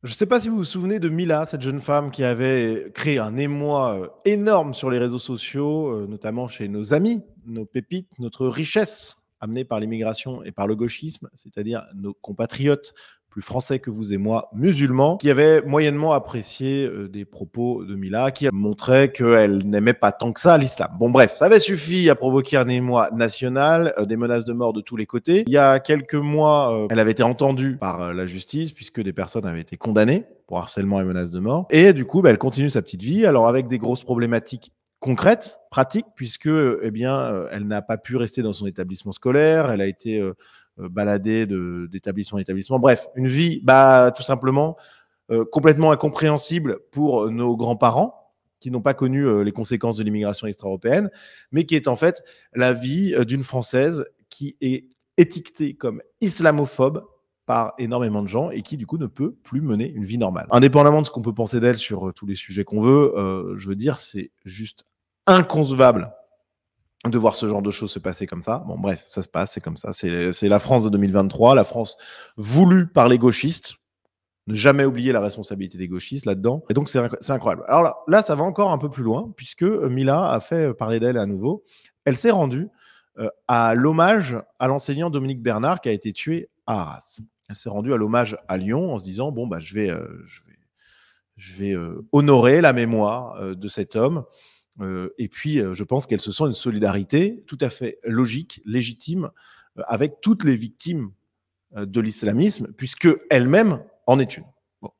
Je ne sais pas si vous vous souvenez de Mila, cette jeune femme qui avait créé un émoi énorme sur les réseaux sociaux, notamment chez nos amis, nos pépites, notre richesse amenée par l'immigration et par le gauchisme, c'est-à-dire nos compatriotes plus français que vous et moi, musulmans, qui avaient moyennement apprécié des propos de Mila, qui montraient qu'elle n'aimait pas tant que ça l'islam. Bon bref, ça avait suffi à provoquer un émoi national, des menaces de mort de tous les côtés. Il y a quelques mois, elle avait été entendue par la justice, puisque des personnes avaient été condamnées pour harcèlement et menaces de mort. Et du coup, elle continue sa petite vie, alors avec des grosses problématiques concrètes, pratiques, puisque elle n'a pas pu rester dans son établissement scolaire, elle a été baladée d'établissement en établissement. Bref, une vie tout simplement complètement incompréhensible pour nos grands-parents qui n'ont pas connu les conséquences de l'immigration extra-européenne, mais qui est en fait la vie d'une Française qui est étiquetée comme islamophobe par énormément de gens et qui du coup ne peut plus mener une vie normale. Indépendamment de ce qu'on peut penser d'elle sur tous les sujets qu'on veut, je veux dire, c'est juste inconcevable de voir ce genre de choses se passer comme ça. Bon, bref, ça se passe, c'est comme ça. C'est la France de 2023, la France voulue par les gauchistes. Ne jamais oublier la responsabilité des gauchistes là-dedans. Et donc, c'est incroyable. Alors là, ça va encore un peu plus loin, puisque Mila a fait parler d'elle à nouveau. Elle s'est rendue à l'hommage à l'enseignant Dominique Bernard qui a été tué à Arras. Elle s'est rendue à l'hommage à Lyon en se disant, bon, je vais honorer la mémoire de cet homme. Et puis, je pense qu'elle se sent une solidarité tout à fait logique, légitime, avec toutes les victimes de l'islamisme, puisque elle-même en est une. Bon.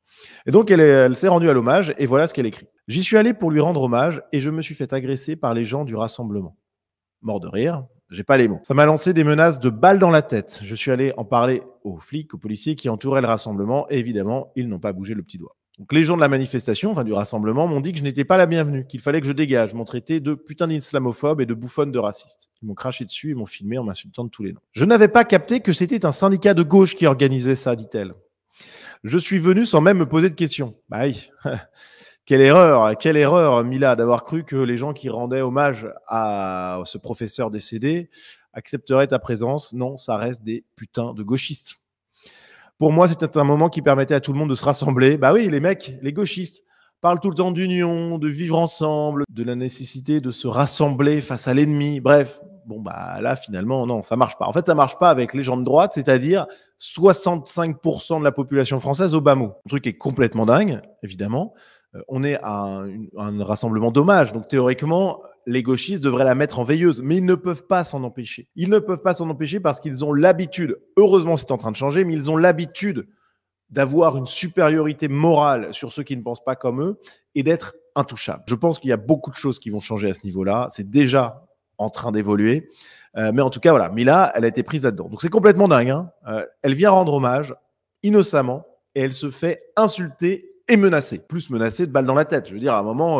Et donc, elle s'est rendue à l'hommage, et voilà ce qu'elle écrit. « J'y suis allé pour lui rendre hommage, et je me suis fait agresser par les gens du rassemblement. » Mort de rire, j'ai pas les mots. Ça m'a lancé des menaces de balles dans la tête. Je suis allé en parler aux flics, aux policiers qui entouraient le rassemblement, et évidemment, ils n'ont pas bougé le petit doigt. Donc les gens de la manifestation, enfin du rassemblement, m'ont dit que je n'étais pas la bienvenue, qu'il fallait que je dégage, m'ont traité de putain d'islamophobe et de bouffonne de raciste. Ils m'ont craché dessus, ils m'ont filmé en m'insultant de tous les noms. Je n'avais pas capté que c'était un syndicat de gauche qui organisait ça, dit-elle. Je suis venu sans même me poser de questions. Bah oui. Quelle erreur, Mila, d'avoir cru que les gens qui rendaient hommage à ce professeur décédé accepteraient ta présence. Non, ça reste des putains de gauchistes. Pour moi, c'était un moment qui permettait à tout le monde de se rassembler. Bah oui, les mecs, les gauchistes, parlent tout le temps d'union, de vivre ensemble, de la nécessité de se rassembler face à l'ennemi. Bref, bon, là, finalement, non, ça marche pas. En fait, ça marche pas avec les gens de droite, c'est-à-dire 65% de la population française au bas mot. Un truc qui est complètement dingue, évidemment. On est à un rassemblement d'hommage. Donc, théoriquement, les gauchistes devraient la mettre en veilleuse. Mais ils ne peuvent pas s'en empêcher. Ils ne peuvent pas s'en empêcher parce qu'ils ont l'habitude, heureusement c'est en train de changer, mais ils ont l'habitude d'avoir une supériorité morale sur ceux qui ne pensent pas comme eux et d'être intouchables. Je pense qu'il y a beaucoup de choses qui vont changer à ce niveau-là. C'est déjà en train d'évoluer. Mais en tout cas, voilà, Mila, elle a été prise là-dedans. Donc, c'est complètement dingue. Hein. Elle vient rendre hommage innocemment et elle se fait insulter et menacé, plus menacé de balles dans la tête. Je veux dire, à un moment,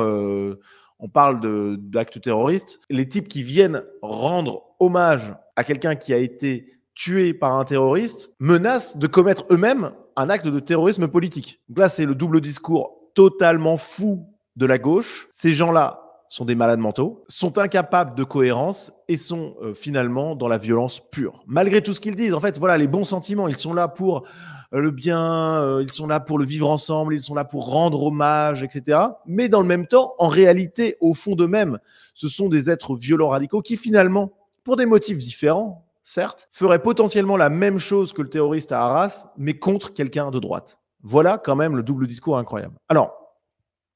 on parle d'actes terroristes. Les types qui viennent rendre hommage à quelqu'un qui a été tué par un terroriste menacent de commettre eux-mêmes un acte de terrorisme politique. Donc là, c'est le double discours totalement fou de la gauche. Ces gens-là sont des malades mentaux, sont incapables de cohérence et sont finalement dans la violence pure. Malgré tout ce qu'ils disent, en fait, voilà, les bons sentiments, ils sont là pour le bien, ils sont là pour le vivre ensemble, ils sont là pour rendre hommage, etc. Mais dans le même temps, en réalité, au fond d'eux-mêmes, ce sont des êtres violents radicaux qui finalement, pour des motifs différents, certes, feraient potentiellement la même chose que le terroriste à Arras, mais contre quelqu'un de droite. Voilà quand même le double discours incroyable. Alors,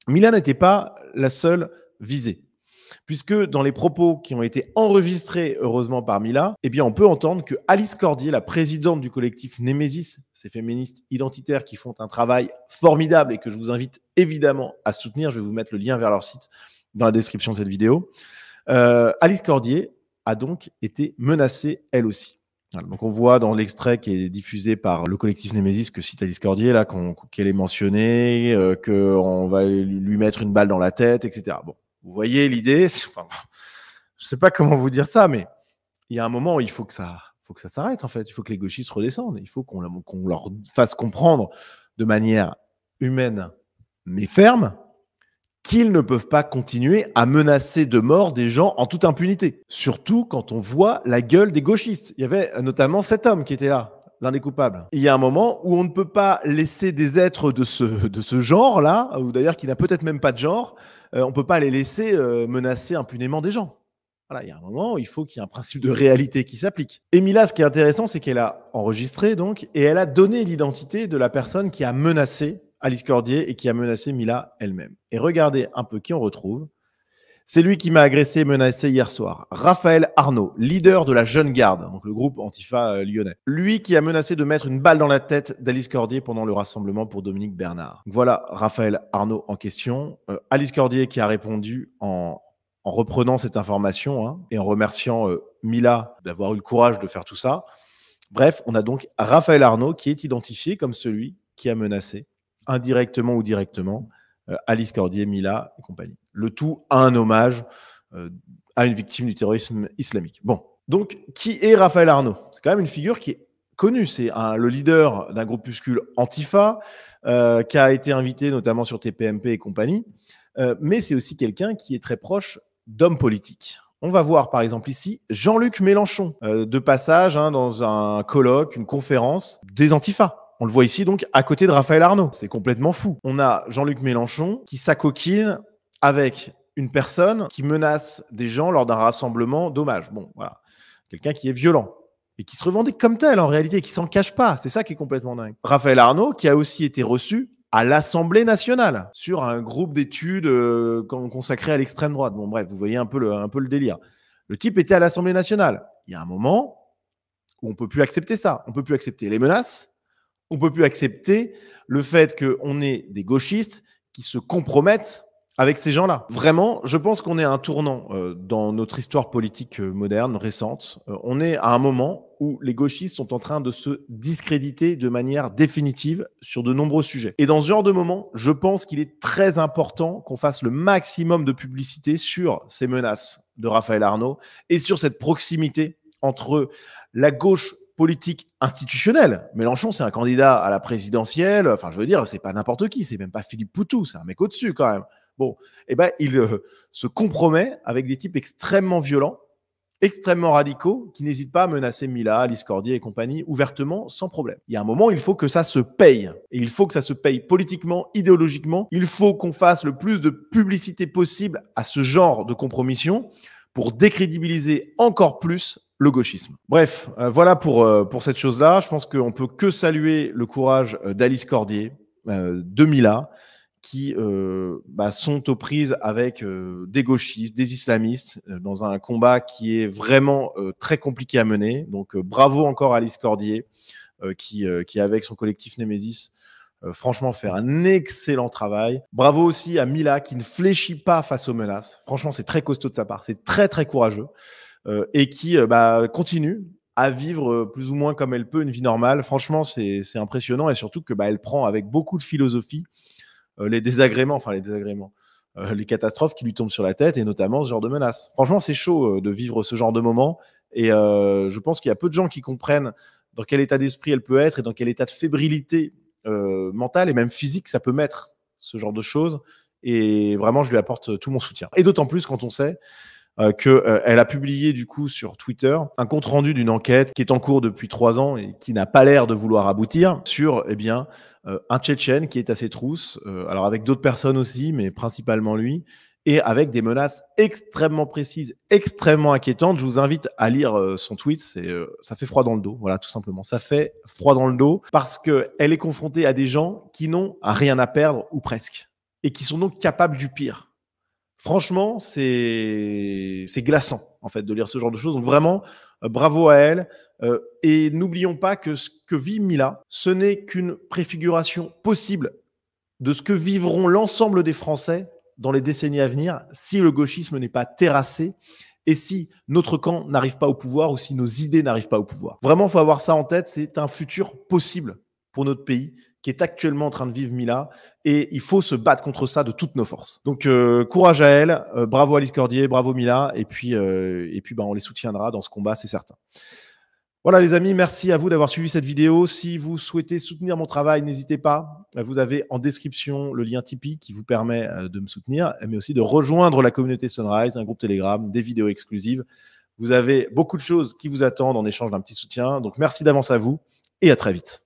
Mila n'était pas la seule visée. Puisque dans les propos qui ont été enregistrés, heureusement, par Mila, eh bien, on peut entendre que Alice Cordier, la présidente du collectif Némésis, ces féministes identitaires qui font un travail formidable et que je vous invite évidemment à soutenir, je vais vous mettre le lien vers leur site dans la description de cette vidéo, Alice Cordier a donc été menacée elle aussi. Voilà, donc on voit dans l'extrait qui est diffusé par le collectif Némésis que cite Alice Cordier, là, qu'elle est mentionnée, qu'on va lui mettre une balle dans la tête, etc. Bon. Vous voyez l'idée, enfin, je ne sais pas comment vous dire ça, mais il y a un moment où il faut que ça s'arrête, en fait. Il faut que les gauchistes redescendent. Il faut qu'on leur fasse comprendre de manière humaine, mais ferme, qu'ils ne peuvent pas continuer à menacer de mort des gens en toute impunité. Surtout quand on voit la gueule des gauchistes. Il y avait notamment cet homme qui était là, l'un des coupables. Il y a un moment où on ne peut pas laisser des êtres de ce genre-là, ou d'ailleurs qui n'a peut-être même pas de genre, on ne peut pas les laisser menacer impunément des gens. Voilà, il y a un moment où il faut qu'il y ait un principe de réalité qui s'applique. Et Mila, ce qui est intéressant, c'est qu'elle a enregistré donc, et elle a donné l'identité de la personne qui a menacé Alice Cordier et qui a menacé Mila elle-même. Et regardez un peu qui on retrouve. C'est lui qui m'a agressé et menacé hier soir. Raphaël Arnaud, leader de la Jeune Garde, donc le groupe Antifa lyonnais. Lui qui a menacé de mettre une balle dans la tête d'Alice Cordier pendant le rassemblement pour Dominique Bernard. Voilà Raphaël Arnaud en question. Alice Cordier qui a répondu en reprenant cette information hein, et en remerciant Mila d'avoir eu le courage de faire tout ça. Bref, on a donc Raphaël Arnaud qui est identifié comme celui qui a menacé, indirectement ou directement, Alice Cordier, Mila et compagnie. Le tout à un hommage à une victime du terrorisme islamique. Bon, donc qui est Raphaël Arnaud? C'est quand même une figure qui est connue. C'est le leader d'un groupuscule Antifa qui a été invité notamment sur TPMP et compagnie. Mais c'est aussi quelqu'un qui est très proche d'hommes politiques. On va voir par exemple ici Jean-Luc Mélenchon, de passage hein, dans un colloque, une conférence des Antifa. On le voit ici donc à côté de Raphaël Arnaud. C'est complètement fou. On a Jean-Luc Mélenchon qui s'acoquine avec une personne qui menace des gens lors d'un rassemblement d'hommage. Bon, voilà. Quelqu'un qui est violent et qui se revendique comme tel en réalité, qui s'en cache pas. C'est ça qui est complètement dingue. Raphaël Arnaud qui a aussi été reçu à l'Assemblée nationale sur un groupe d'études consacré à l'extrême droite. Bon, bref, vous voyez un peu le délire. Le type était à l'Assemblée nationale. Il y a un moment où on ne peut plus accepter ça. On ne peut plus accepter les menaces. On ne peut plus accepter le fait qu'on ait des gauchistes qui se compromettent avec ces gens-là. Vraiment, je pense qu'on est à un tournant dans notre histoire politique moderne, récente. On est à un moment où les gauchistes sont en train de se discréditer de manière définitive sur de nombreux sujets. Et dans ce genre de moment, je pense qu'il est très important qu'on fasse le maximum de publicité sur ces menaces de Raphaël Arnaud et sur cette proximité entre la gauche politique institutionnelle. Mélenchon, c'est un candidat à la présidentielle. Enfin, je veux dire, c'est pas n'importe qui. C'est même pas Philippe Poutou. C'est un mec au-dessus quand même. Bon, eh ben, il se compromet avec des types extrêmement violents, extrêmement radicaux, qui n'hésitent pas à menacer Mila, Alice Cordier et compagnie ouvertement, sans problème. Il y a un moment, il faut que ça se paye. Et il faut que ça se paye politiquement, idéologiquement. Il faut qu'on fasse le plus de publicité possible à ce genre de compromission pour décrédibiliser encore plus le gauchisme. Bref, voilà pour cette chose-là. Je pense qu'on ne peut que saluer le courage d'Alice Cordier, de Mila, qui sont aux prises avec des gauchistes, des islamistes, dans un combat qui est vraiment très compliqué à mener. Donc bravo encore à Alice Cordier, qui avec son collectif Némésis, franchement, fait un excellent travail. Bravo aussi à Mila, qui ne fléchit pas face aux menaces. Franchement, c'est très costaud de sa part. C'est très, très courageux. Et qui continue à vivre plus ou moins comme elle peut une vie normale. Franchement, c'est impressionnant. Et surtout que elle prend avec beaucoup de philosophie les catastrophes qui lui tombent sur la tête, et notamment ce genre de menaces. Franchement, c'est chaud de vivre ce genre de moment. Et je pense qu'il y a peu de gens qui comprennent dans quel état d'esprit elle peut être et dans quel état de fébrilité mentale et même physique ça peut mettre, ce genre de choses. Et vraiment, je lui apporte tout mon soutien. Et d'autant plus quand on sait qu'elle a publié du coup sur Twitter un compte-rendu d'une enquête qui est en cours depuis 3 ans et qui n'a pas l'air de vouloir aboutir sur un Tchétchène qui est à ses trousses, alors avec d'autres personnes aussi, mais principalement lui, et avec des menaces extrêmement précises, extrêmement inquiétantes. Je vous invite à lire son tweet, ça fait froid dans le dos, voilà, tout simplement. Ça fait froid dans le dos parce qu'elle est confrontée à des gens qui n'ont rien à perdre, ou presque, et qui sont donc capables du pire. Franchement, c'est glaçant, en fait, de lire ce genre de choses. Donc vraiment, bravo à elle. Et n'oublions pas que ce que vit Mila, ce n'est qu'une préfiguration possible de ce que vivront l'ensemble des Français dans les décennies à venir si le gauchisme n'est pas terrassé et si notre camp n'arrive pas au pouvoir ou si nos idées n'arrivent pas au pouvoir. Vraiment, il faut avoir ça en tête. C'est un futur possible pour notre pays qui est actuellement en train de vivre Mila, et il faut se battre contre ça de toutes nos forces. Donc courage à elle, bravo Alice Cordier, bravo Mila, et puis on les soutiendra dans ce combat, c'est certain. Voilà les amis, merci à vous d'avoir suivi cette vidéo. Si vous souhaitez soutenir mon travail, n'hésitez pas. Vous avez en description le lien Tipeee qui vous permet de me soutenir, mais aussi de rejoindre la communauté Sunrise, un groupe Telegram, des vidéos exclusives. Vous avez beaucoup de choses qui vous attendent en échange d'un petit soutien. Donc merci d'avance à vous. et à très vite.